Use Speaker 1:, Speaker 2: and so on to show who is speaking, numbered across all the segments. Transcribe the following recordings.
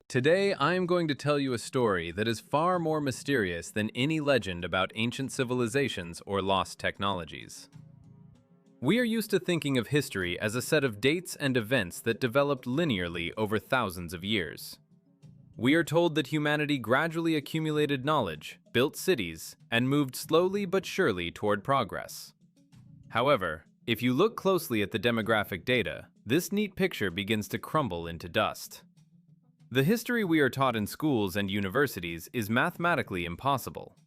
Speaker 1: Today, I am going to tell you a story that is far more mysterious than any legend about ancient civilizations or lost technologies. We are used to thinking of history as a set of dates and events that developed linearly over thousands of years. We are told that humanity gradually accumulated knowledge, built cities, and moved slowly but surely toward progress. However, if you look closely at the demographic data, this neat picture begins to crumble into dust. The history we are taught in schools and universities is mathematically impossible.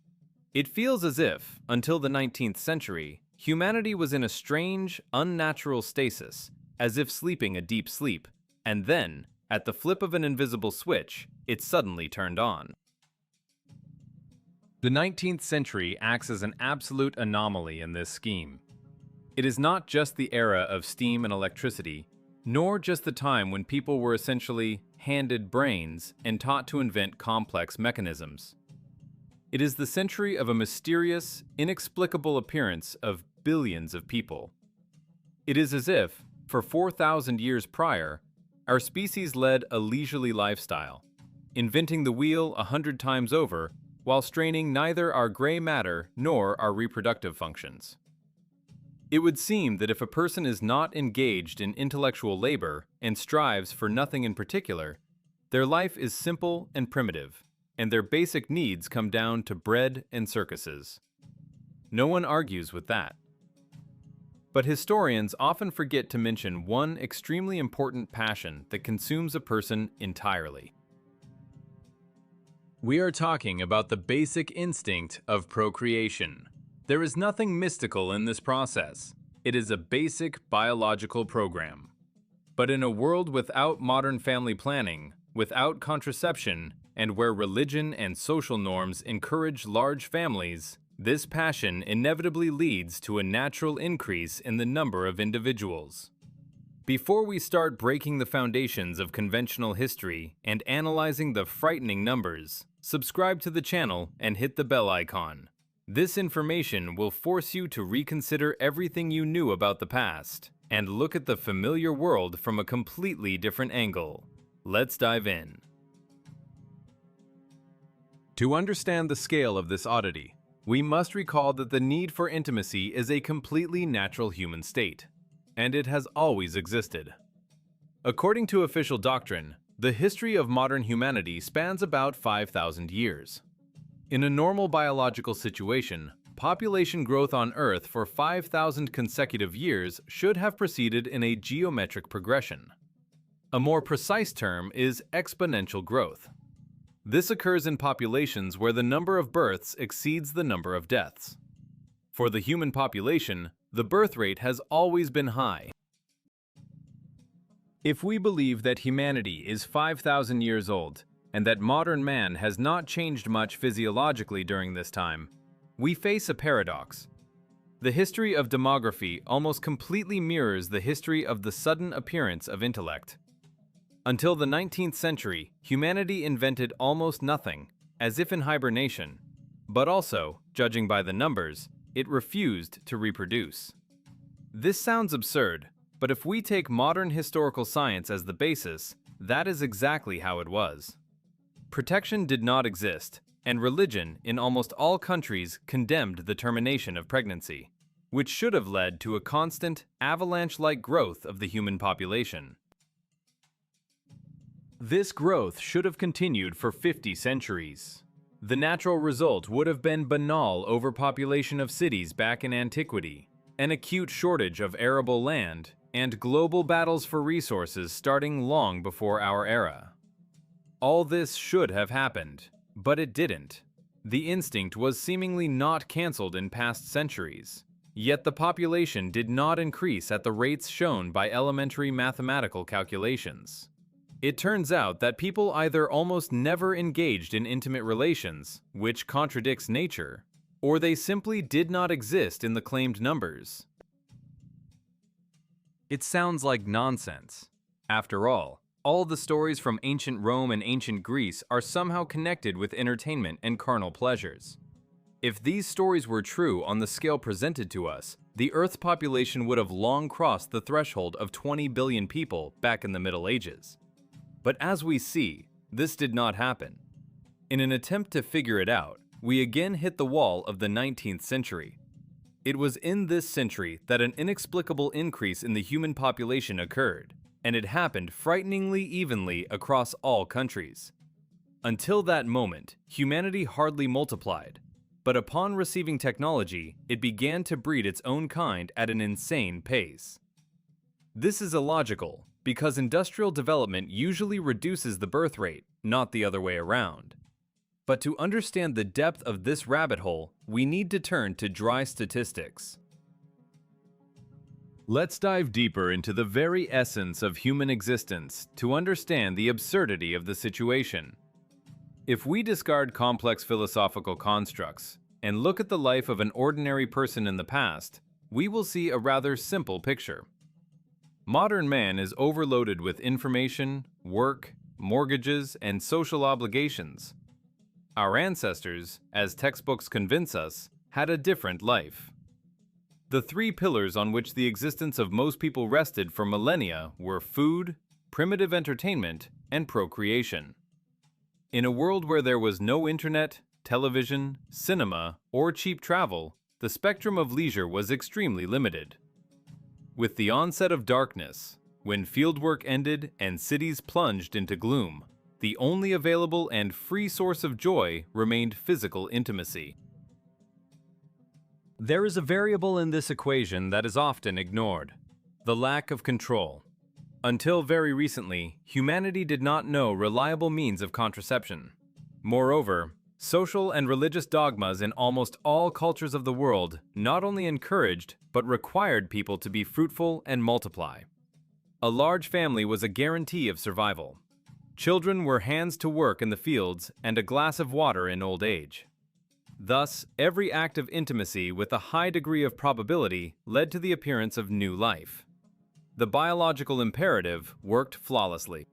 Speaker 1: It feels as if, until the 19th century, humanity was in a strange, unnatural stasis, as if sleeping a deep sleep, and then, at the flip of an invisible switch, it suddenly turned on. The 19th century acts as an absolute anomaly in this scheme. It is not just the era of steam and electricity, nor just the time when people were essentially handed brains and taught to invent complex mechanisms. It is the century of a mysterious, inexplicable appearance of billions of people. It is as if, for 4,000 years prior, our species led a leisurely lifestyle, inventing the wheel 100 times over while straining neither our gray matter nor our reproductive functions. It would seem that if a person is not engaged in intellectual labor and strives for nothing in particular, their life is simple and primitive, and their basic needs come down to bread and circuses. No one argues with that. But historians often forget to mention one extremely important passion that consumes a person entirely. We are talking about the basic instinct of procreation. There is nothing mystical in this process. It is a basic biological program. But in a world without modern family planning, without contraception, and where religion and social norms encourage large families, this passion inevitably leads to a natural increase in the number of individuals. Before we start breaking the foundations of conventional history and analyzing the frightening numbers, subscribe to the channel and hit the bell icon. This information will force you to reconsider everything you knew about the past and look at the familiar world from a completely different angle. Let's dive in. To understand the scale of this oddity, we must recall that the need for intimacy is a completely natural human state, and it has always existed. According to official doctrine, the history of modern humanity spans about 5,000 years. In a normal biological situation, population growth on Earth for 5,000 consecutive years should have proceeded in a geometric progression. A more precise term is exponential growth. This occurs in populations where the number of births exceeds the number of deaths. For the human population, the birth rate has always been high. If we believe that humanity is 5,000 years old, and that modern man has not changed much physiologically during this time, we face a paradox. The history of demography almost completely mirrors the history of the sudden appearance of intellect. Until the 19th century, humanity invented almost nothing, as if in hibernation, but also, judging by the numbers, it refused to reproduce. This sounds absurd, but if we take modern historical science as the basis, that is exactly how it was. Protection did not exist, and religion in almost all countries condemned the termination of pregnancy, which should have led to a constant, avalanche-like growth of the human population. This growth should have continued for 50 centuries. The natural result would have been banal overpopulation of cities back in antiquity, an acute shortage of arable land, and global battles for resources starting long before our era. All this should have happened, but it didn't. The instinct was seemingly not cancelled in past centuries, yet the population did not increase at the rates shown by elementary mathematical calculations. It turns out that people either almost never engaged in intimate relations, which contradicts nature, or they simply did not exist in the claimed numbers. It sounds like nonsense. After all the stories from ancient Rome and ancient Greece are somehow connected with entertainment and carnal pleasures. If these stories were true on the scale presented to us, the Earth's population would have long crossed the threshold of 20 billion people back in the Middle Ages. But as we see, This did not happen. In an attempt to figure it out, we again hit the wall of the 19th century. It was in this century that an inexplicable increase in the human population occurred, and it happened frighteningly evenly across all countries. Until that moment, humanity hardly multiplied, but upon receiving technology, it began to breed its own kind at an insane pace. This is illogical, because industrial development usually reduces the birth rate, not the other way around. But to understand the depth of this rabbit hole, we need to turn to dry statistics. Let's dive deeper into the very essence of human existence to understand the absurdity of the situation. If we discard complex philosophical constructs and look at the life of an ordinary person in the past, we will see a rather simple picture. Modern man is overloaded with information, work, mortgages, and social obligations. Our ancestors, as textbooks convince us, had a different life. The three pillars on which the existence of most people rested for millennia were food, primitive entertainment, and procreation. In a world where there was no internet, television, cinema, or cheap travel, the spectrum of leisure was extremely limited. With the onset of darkness, when fieldwork ended and cities plunged into gloom, the only available and free source of joy remained physical intimacy. There is a variable in this equation that is often ignored: the lack of control. Until very recently, humanity did not know reliable means of contraception. Moreover, social and religious dogmas in almost all cultures of the world not only encouraged but required people to be fruitful and multiply. A large family was a guarantee of survival. Children were hands to work in the fields and a glass of water in old age. Thus, every act of intimacy with a high degree of probability led to the appearance of new life. The biological imperative worked flawlessly.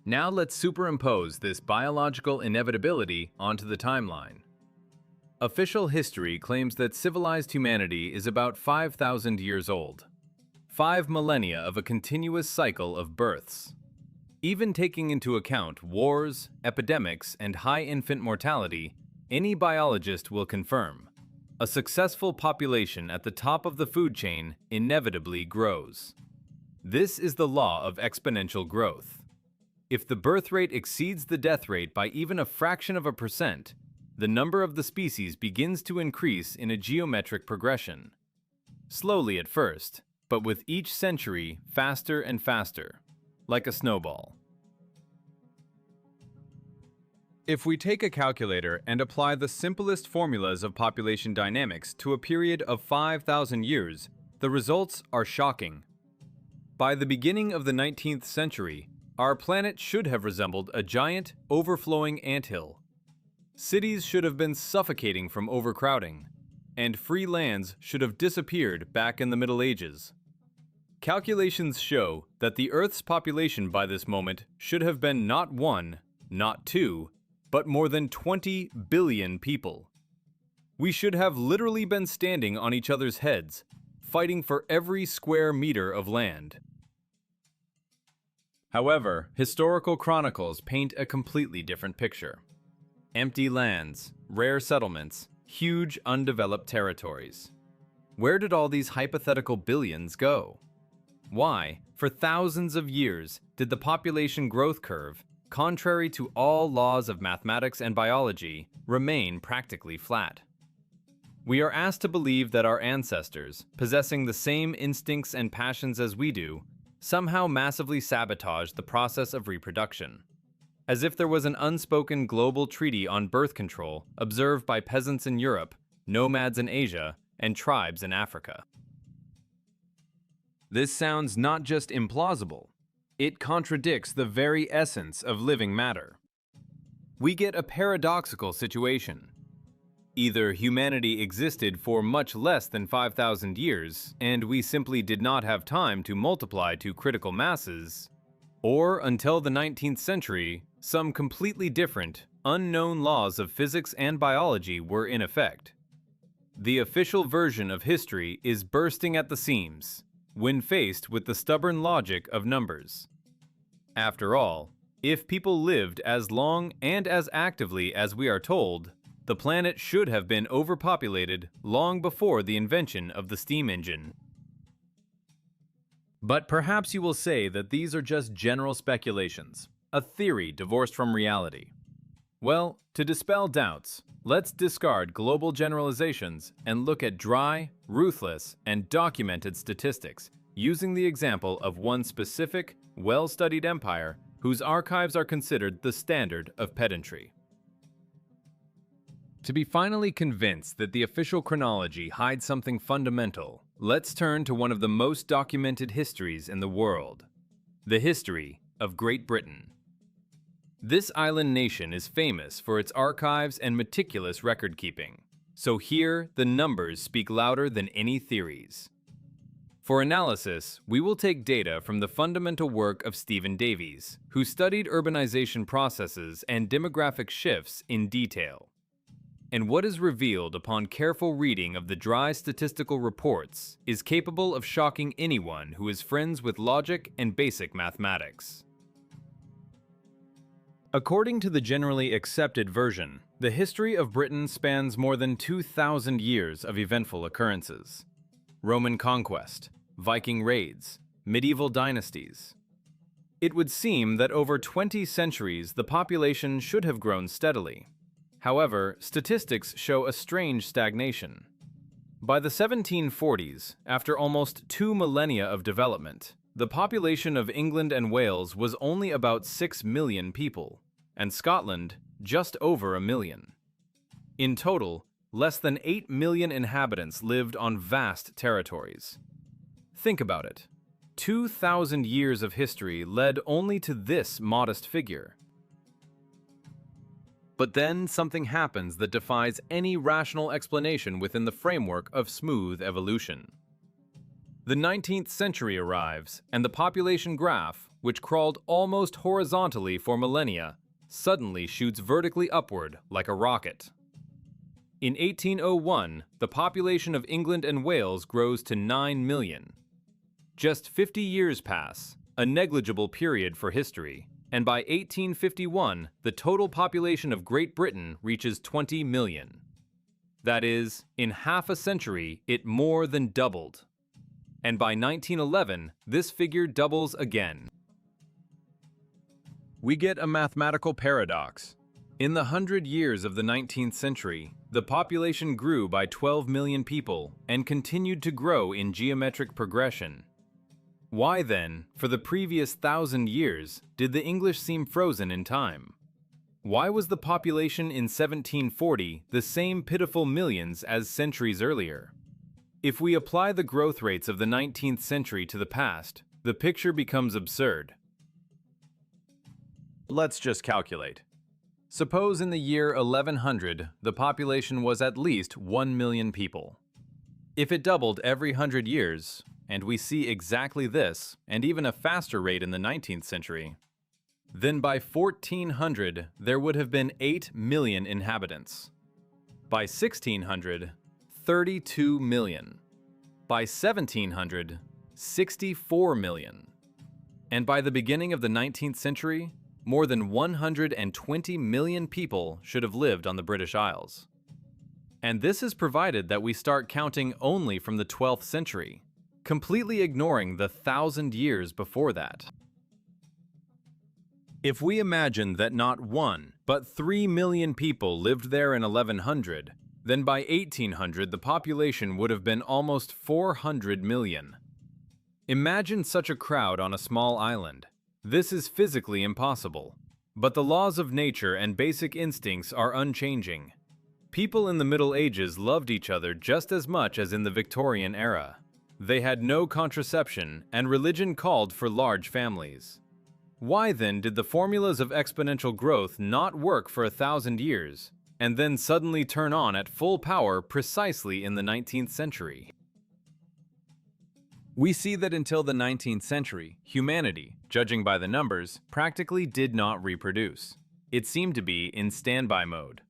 Speaker 1: Now let's superimpose this biological inevitability onto the timeline. Official history claims that civilized humanity is about 5,000 years old. 5 millennia of a continuous cycle of births. Even taking into account wars, epidemics, and high infant mortality, any biologist will confirm: a successful population at the top of the food chain inevitably grows. This is the law of exponential growth. If the birth rate exceeds the death rate by even a fraction of a percent, the number of the species begins to increase in a geometric progression. Slowly at first, but with each century faster and faster, like a snowball. If we take a calculator and apply the simplest formulas of population dynamics to a period of 5,000 years, the results are shocking. By the beginning of the 19th century, our planet should have resembled a giant, overflowing anthill. Cities should have been suffocating from overcrowding, and free lands should have disappeared back in the Middle Ages. Calculations show that the Earth's population by this moment should have been not 1, not 2, but more than 20 billion people. We should have literally been standing on each other's heads, fighting for every square meter of land. However, historical chronicles paint a completely different picture. Empty lands, rare settlements, huge undeveloped territories. Where did all these hypothetical billions go? Why, for thousands of years, did the population growth curve, contrary to all laws of mathematics and biology, remain practically flat? We are asked to believe that our ancestors, possessing the same instincts and passions as we do, somehow massively sabotaged the process of reproduction. As if there was an unspoken global treaty on birth control observed by peasants in Europe, nomads in Asia, and tribes in Africa. This sounds not just implausible, it contradicts the very essence of living matter. We get a paradoxical situation. Either humanity existed for much less than 5,000 years, and we simply did not have time to multiply to critical masses, or until the 19th century, some completely different, unknown laws of physics and biology were in effect. The official version of history is bursting at the seams when faced with the stubborn logic of numbers. After all, If people lived as long and as actively as we are told, the planet should have been overpopulated long before the invention of the steam engine. But perhaps you will say that these are just general speculations, a theory divorced from reality. Well, to dispel doubts, let's discard global generalizations and look at dry, ruthless, and documented statistics using the example of one specific, well-studied empire whose archives are considered the standard of pedantry. To be finally convinced that the official chronology hides something fundamental, let's turn to one of the most documented histories in the world, the history of Great Britain. This island nation is famous for its archives and meticulous record-keeping, so here the numbers speak louder than any theories. For analysis, we will take data from the fundamental work of Stephen Davies, who studied urbanization processes and demographic shifts in detail. And what is revealed upon careful reading of the dry statistical reports is capable of shocking anyone who is friends with logic and basic mathematics. According to the generally accepted version, the history of Britain spans more than 2,000 years of eventful occurrences. Roman conquest, Viking raids, medieval dynasties. It would seem that over 20 centuries the population should have grown steadily. However, statistics show a strange stagnation. By the 1740s, after almost 2 millennia of development, the population of England and Wales was only about 6 million people, and Scotland just over 1 million. In total, less than 8 million inhabitants lived on vast territories. Think about it. 2,000 years of history led only to this modest figure. But then something happens that defies any rational explanation within the framework of smooth evolution. The 19th century arrives, and the population graph, which crawled almost horizontally for millennia, suddenly shoots vertically upward like a rocket. In 1801, the population of England and Wales grows to 9 million. Just 50 years pass, a negligible period for history, and by 1851, the total population of Great Britain reaches 20 million. That is, in half a century, it more than doubled. And by 1911, this figure doubles again. We get a mathematical paradox. In the 100 years of the 19th century, the population grew by 12 million people and continued to grow in geometric progression. Why then, for the previous 1,000 years, did the English seem frozen in time? Why was the population in 1740 the same pitiful millions as centuries earlier? If we apply the growth rates of the 19th century to the past, the picture becomes absurd. Let's just calculate. Suppose in the year 1100, the population was at least 1 million people. If it doubled every 100 years, and we see exactly this, and even a faster rate in the 19th century, then by 1400 there would have been 8 million inhabitants. By 1600, 32 million. By 1700, 64 million. And by the beginning of the 19th century, more than 120 million people should have lived on the British Isles. And this is provided that we start counting only from the 12th century, completely ignoring the 1,000 years before that. If we imagine that not 1, but 3 million people lived there in 1100, then by 1800 the population would have been almost 400 million. Imagine such a crowd on a small island. This is physically impossible, but the laws of nature and basic instincts are unchanging. People in the Middle Ages loved each other just as much as in the Victorian era. They had no contraception, and religion called for large families. Why then did the formulas of exponential growth not work for 1,000 years, and then suddenly turn on at full power precisely in the 19th century? We see that until the 19th century, humanity, judging by the numbers, practically did not reproduce. It seemed to be in standby mode.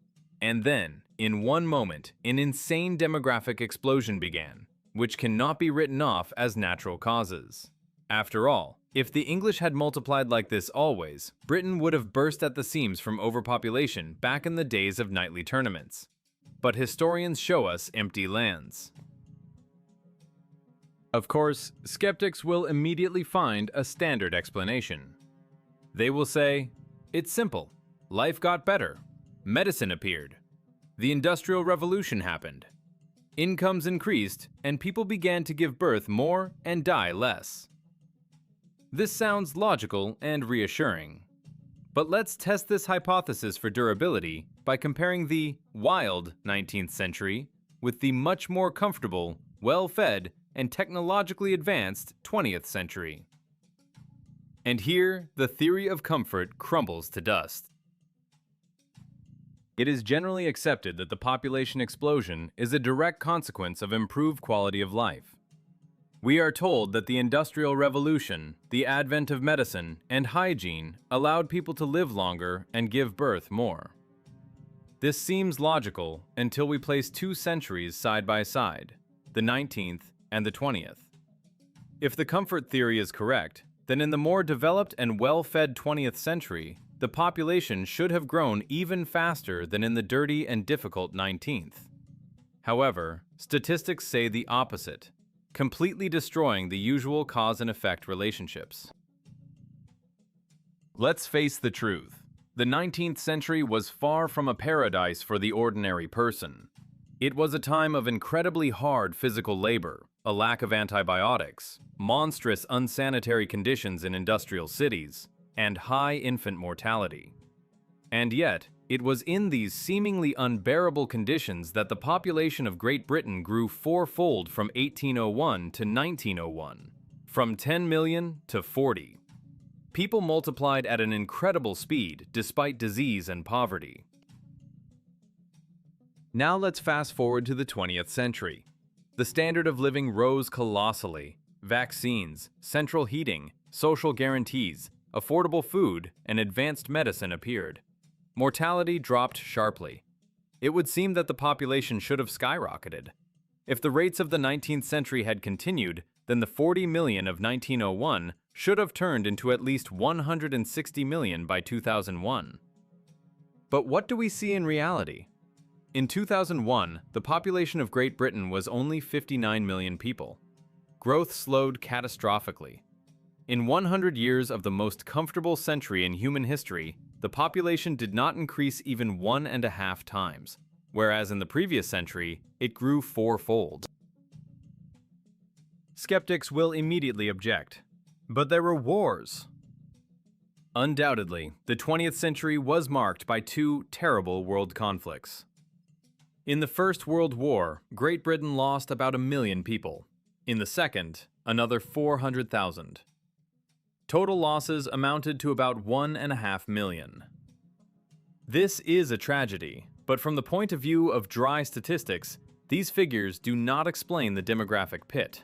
Speaker 1: And then, in one moment, an insane demographic explosion began, which cannot be written off as natural causes. After all, If the English had multiplied like this always, Britain would have burst at the seams from overpopulation back in the days of knightly tournaments. But historians show us empty lands. Of course, skeptics will immediately find a standard explanation. They will say, "It's simple. Life got better. Medicine appeared. The Industrial Revolution happened. Incomes increased, and people began to give birth more and die less." This sounds logical and reassuring. But let's test this hypothesis for durability by comparing the wild 19th century with the much more comfortable, well-fed, and technologically advanced 20th century. And here, the theory of comfort crumbles to dust. It is generally accepted that the population explosion is a direct consequence of improved quality of life. We are told that the Industrial Revolution, the advent of medicine, and hygiene allowed people to live longer and give birth more. This seems logical until we place 2 centuries side by side, the 19th and the 20th. If the comfort theory is correct, then in the more developed and well-fed 20th century, the population should have grown even faster than in the dirty and difficult 19th. However, statistics say the opposite, completely destroying the usual cause and effect relationships. Let's face the truth. The 19th century was far from a paradise for the ordinary person. It was a time of incredibly hard physical labor, a lack of antibiotics, monstrous unsanitary conditions in industrial cities, and high infant mortality. And yet, it was in these seemingly unbearable conditions that the population of Great Britain grew 4-fold from 1801 to 1901, from 10 million to 40. People multiplied at an incredible speed despite disease and poverty. Now let's fast forward to the 20th century. The standard of living rose colossally. Vaccines, central heating, social guarantees, affordable food, and advanced medicine appeared. Mortality dropped sharply. It would seem that the population should have skyrocketed. If the rates of the 19th century had continued, then the 40 million of 1901 should have turned into at least 160 million by 2001. But what do we see in reality? In 2001, the population of Great Britain was only 59 million people. Growth slowed catastrophically. In 100 years of the most comfortable century in human history, the population did not increase even 1.5 times, whereas in the previous century, it grew 4-fold. Skeptics will immediately object. But there were wars. Undoubtedly, the 20th century was marked by 2 terrible world conflicts. In the First World War, Great Britain lost about 1 million people. In the Second, another 400,000. Total losses amounted to about 1.5 million. This is a tragedy, but from the point of view of dry statistics, these figures do not explain the demographic pit.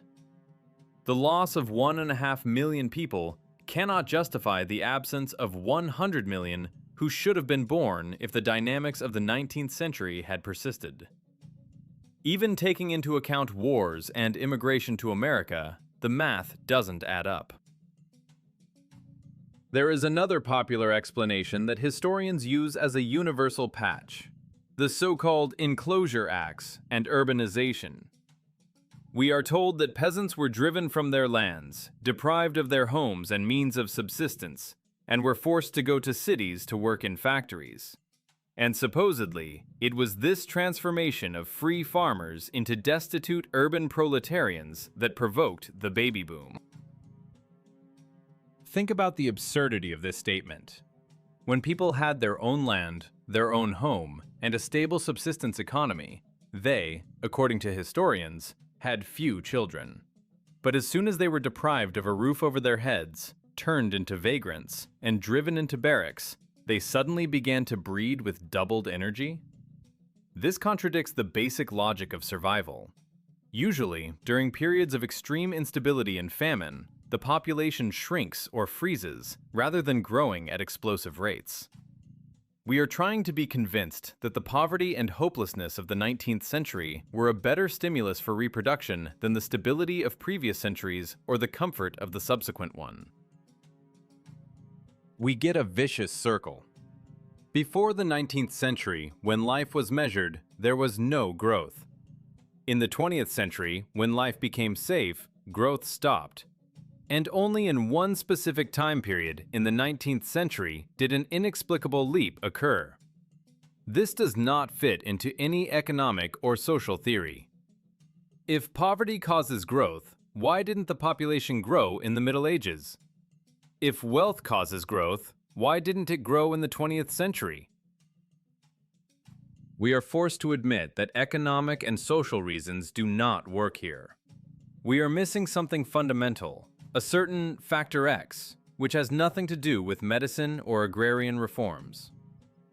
Speaker 1: The loss of 1.5 million people cannot justify the absence of 100 million who should have been born if the dynamics of the 19th century had persisted. Even taking into account wars and immigration to America, the math doesn't add up. There is another popular explanation that historians use as a universal patch: the so-called Enclosure Acts and urbanization. We are told that peasants were driven from their lands, deprived of their homes and means of subsistence, and were forced to go to cities to work in factories. And supposedly, it was this transformation of free farmers into destitute urban proletarians that provoked the baby boom. Think about the absurdity of this statement. When people had their own land, their own home, and a stable subsistence economy, they, according to historians, had few children. But as soon as they were deprived of a roof over their heads, turned into vagrants, and driven into barracks, they suddenly began to breed with doubled energy? This contradicts the basic logic of survival. Usually, during periods of extreme instability and famine, the population shrinks or freezes rather than growing at explosive rates. We are trying to be convinced that the poverty and hopelessness of the 19th century were a better stimulus for reproduction than the stability of previous centuries or the comfort of the subsequent one. we get a vicious circle. Before the 19th century, when life was measured, there was no growth. In the 20th century, when life became safe, growth stopped. And only in one specific time period, in the 19th century, did an inexplicable leap occur. This does not fit into any economic or social theory. If poverty causes growth, why didn't the population grow in the Middle Ages? If wealth causes growth, why didn't it grow in the 20th century? We are forced to admit that economic and social reasons do not work here. We are missing something fundamental, a certain factor X, which has nothing to do with medicine or agrarian reforms.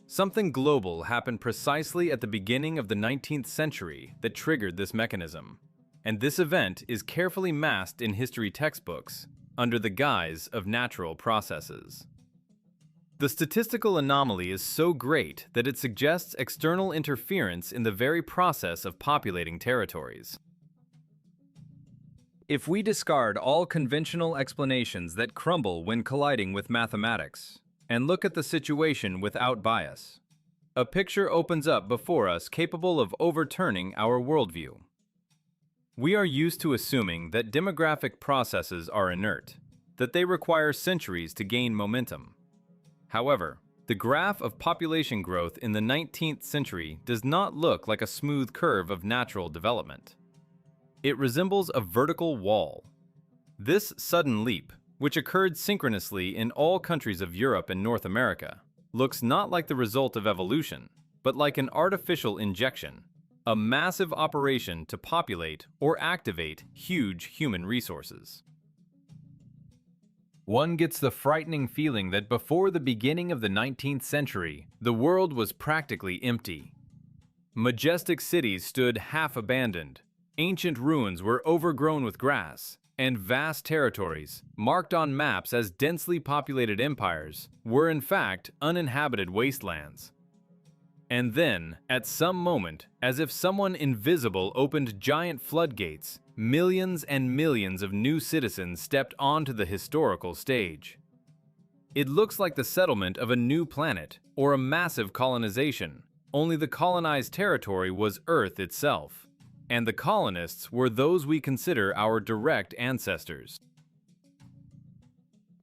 Speaker 1: Something global happened precisely at the beginning of the 19th century that triggered this mechanism, and this event is carefully masked in history textbooks under the guise of natural processes. The statistical anomaly is so great that it suggests external interference in the very process of populating territories. If we discard all conventional explanations that crumble when colliding with mathematics, and look at the situation without bias, a picture opens up before us capable of overturning our worldview. We are used to assuming that demographic processes are inert, that they require centuries to gain momentum. However, the graph of population growth in the 19th century does not look like a smooth curve of natural development. It resembles a vertical wall. This sudden leap, which occurred synchronously in all countries of Europe and North America, looks not like the result of evolution, but like an artificial injection, a massive operation to populate or activate huge human resources. One gets the frightening feeling that before the beginning of the 19th century, the world was practically empty. Majestic cities stood half-abandoned, ancient ruins were overgrown with grass, and vast territories, marked on maps as densely populated empires, were in fact uninhabited wastelands. And then, at some moment, as if someone invisible opened giant floodgates, millions and millions of new citizens stepped onto the historical stage. It looks like the settlement of a new planet, or a massive colonization, only the colonized territory was Earth itself, and the colonists were those we consider our direct ancestors.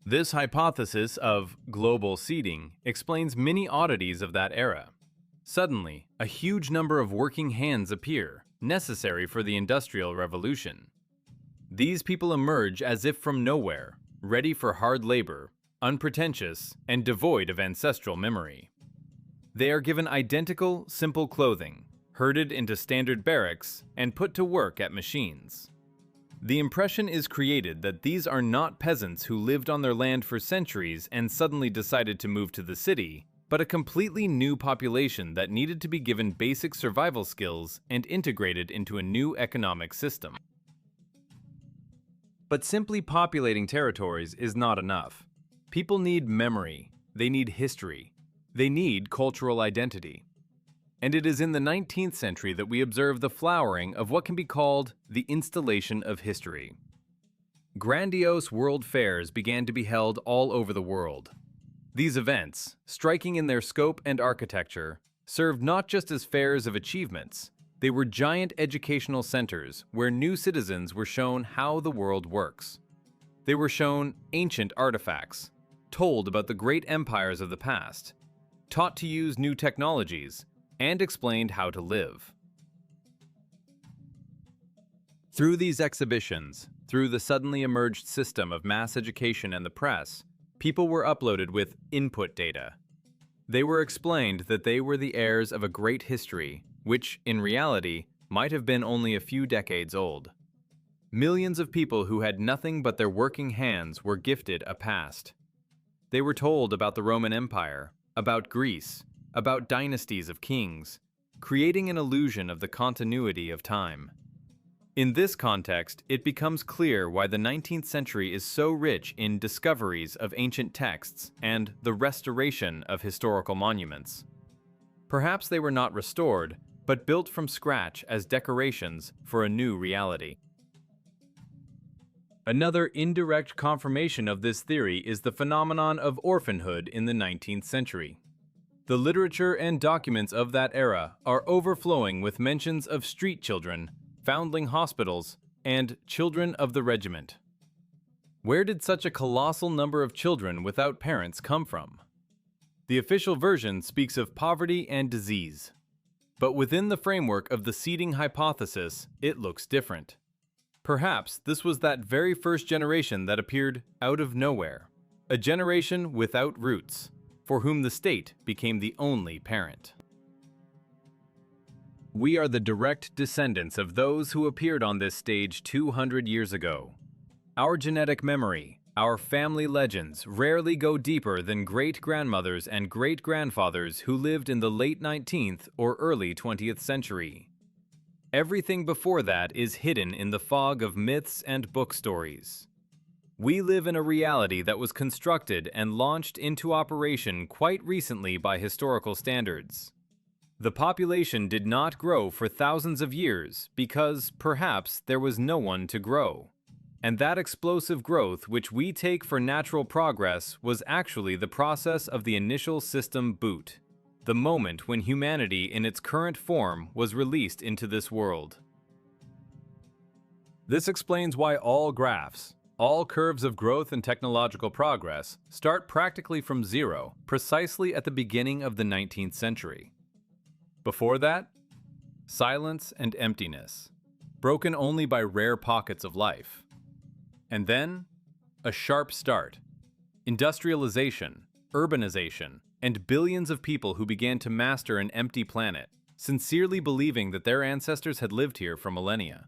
Speaker 1: This hypothesis of global seeding explains many oddities of that era. Suddenly, a huge number of working hands appear, necessary for the Industrial Revolution. These people emerge as if from nowhere, ready for hard labor, unpretentious, and devoid of ancestral memory. They are given identical, simple clothing, herded into standard barracks, and put to work at machines. The impression is created that these are not peasants who lived on their land for centuries and suddenly decided to move to the city, but a completely new population that needed to be given basic survival skills and integrated into a new economic system. But simply populating territories is not enough. People need memory, they need history, they need cultural identity. And it is in the 19th century that we observe the flowering of what can be called the installation of history. Grandiose world fairs began to be held all over the world. These events, striking in their scope and architecture, served not just as fairs of achievements, they were giant educational centers where new citizens were shown how the world works. They were shown ancient artifacts, told about the great empires of the past, taught to use new technologies, and explained how to live. Through these exhibitions, through the suddenly emerged system of mass education and the press, people were uploaded with input data. They were explained that they were the heirs of a great history, which, in reality, might have been only a few decades old. Millions of people who had nothing but their working hands were gifted a past. They were told about the Roman Empire, about Greece, about dynasties of kings, creating an illusion of the continuity of time. In this context, it becomes clear why the 19th century is so rich in discoveries of ancient texts and the restoration of historical monuments. Perhaps they were not restored, but built from scratch as decorations for a new reality. Another indirect confirmation of this theory is the phenomenon of orphanhood in the 19th century. The literature and documents of that era are overflowing with mentions of street children, foundling hospitals, and children of the regiment. Where did such a colossal number of children without parents come from? The official version speaks of poverty and disease. But within the framework of the seeding hypothesis, it looks different. Perhaps this was that very first generation that appeared out of nowhere, a generation without roots, for whom the state became the only parent. We are the direct descendants of those who appeared on this stage 200 years ago. Our genetic memory, our family legends rarely go deeper than great-grandmothers and great-grandfathers who lived in the late 19th or early 20th century. Everything before that is hidden in the fog of myths and book stories. We live in a reality that was constructed and launched into operation quite recently by historical standards. The population did not grow for thousands of years because, perhaps, there was no one to grow. And that explosive growth which we take for natural progress was actually the process of the initial system boot, the moment when humanity in its current form was released into this world. This explains why all graphs, all curves of growth and technological progress, start practically from zero, precisely at the beginning of the 19th century. Before that, silence and emptiness, broken only by rare pockets of life. And then, a sharp start. Industrialization, urbanization, and billions of people who began to master an empty planet, sincerely believing that their ancestors had lived here for millennia.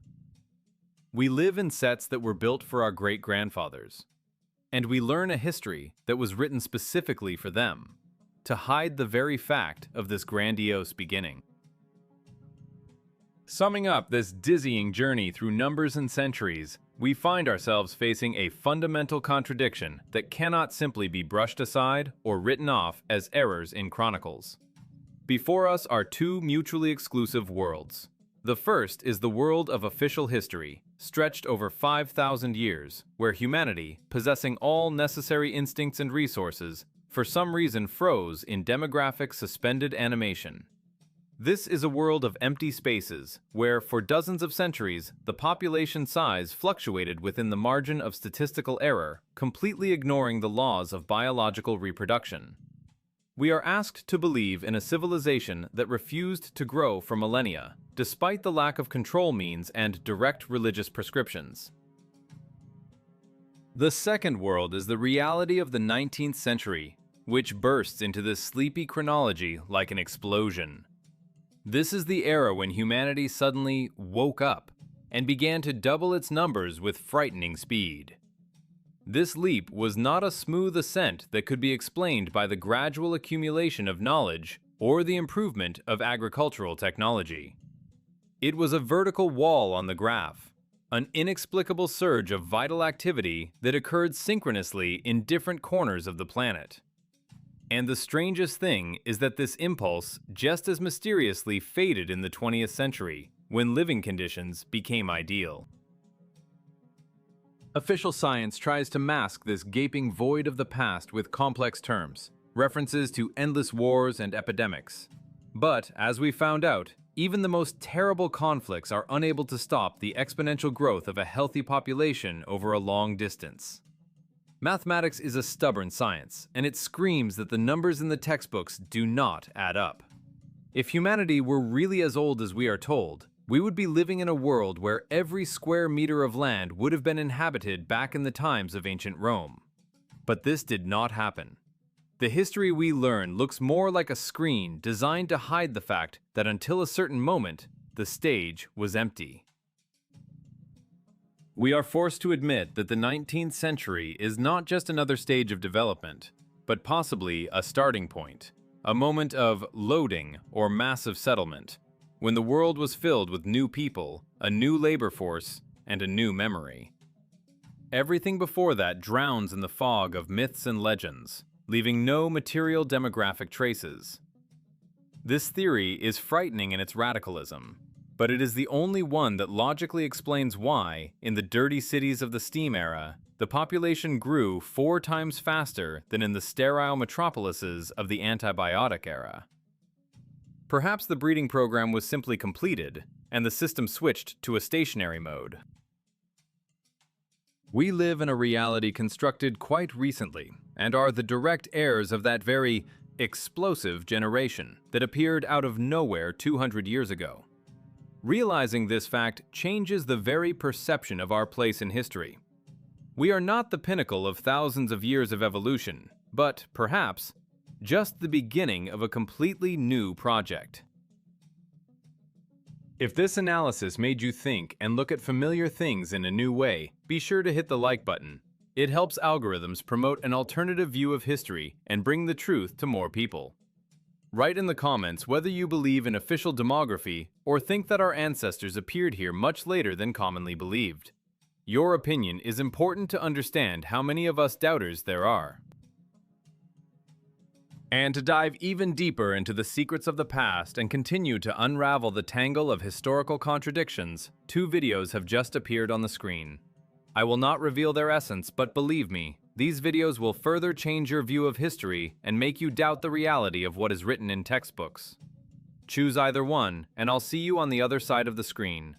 Speaker 1: We live in sets that were built for our great-grandfathers, and we learn a history that was written specifically for them, to hide the very fact of this grandiose beginning. Summing up this dizzying journey through numbers and centuries, we find ourselves facing a fundamental contradiction that cannot simply be brushed aside or written off as errors in chronicles. Before us are two mutually exclusive worlds. The first is the world of official history, stretched over 5,000 years, where humanity, possessing all necessary instincts and resources, for some reason froze in demographic suspended animation. This is a world of empty spaces, where for dozens of centuries, the population size fluctuated within the margin of statistical error, completely ignoring the laws of biological reproduction. We are asked to believe in a civilization that refused to grow for millennia, despite the lack of control means and direct religious prescriptions. The second world is the reality of the 19th century, which bursts into this sleepy chronology like an explosion. This is the era when humanity suddenly woke up and began to double its numbers with frightening speed. This leap was not a smooth ascent that could be explained by the gradual accumulation of knowledge or the improvement of agricultural technology. It was a vertical wall on the graph, an inexplicable surge of vital activity that occurred synchronously in different corners of the planet. And the strangest thing is that this impulse just as mysteriously faded in the 20th century, when living conditions became ideal. Official science tries to mask this gaping void of the past with complex terms, references to endless wars and epidemics. But, as we found out, even the most terrible conflicts are unable to stop the exponential growth of a healthy population over a long distance. Mathematics is a stubborn science, and it screams that the numbers in the textbooks do not add up. If humanity were really as old as we are told, we would be living in a world where every square meter of land would have been inhabited back in the times of ancient Rome. But this did not happen. The history we learn looks more like a screen designed to hide the fact that until a certain moment, the stage was empty. We are forced to admit that the 19th century is not just another stage of development, but possibly a starting point, a moment of loading or massive settlement, when the world was filled with new people, a new labor force, and a new memory. Everything before that drowns in the fog of myths and legends, leaving no material demographic traces. This theory is frightening in its radicalism. but it is the only one that logically explains why, in the dirty cities of the steam era, the population grew 4 times faster than in the sterile metropolises of the antibiotic era. Perhaps the breeding program was simply completed, and the system switched to a stationary mode. We live in a reality constructed quite recently, and are the direct heirs of that very explosive generation that appeared out of nowhere 200 years ago. Realizing this fact changes the very perception of our place in history. We are not the pinnacle of thousands of years of evolution, but, perhaps, just the beginning of a completely new project. If this analysis made you think and look at familiar things in a new way, be sure to hit the like button. It helps algorithms promote an alternative view of history and bring the truth to more people. Write in the comments whether you believe in official demography or think that our ancestors appeared here much later than commonly believed. Your opinion is important to understand how many of us doubters there are. And to dive even deeper into the secrets of the past and continue to unravel the tangle of historical contradictions, 2 videos have just appeared on the screen. I will not reveal their essence, but believe me, these videos will further change your view of history and make you doubt the reality of what is written in textbooks. Choose either one, and I'll see you on the other side of the screen.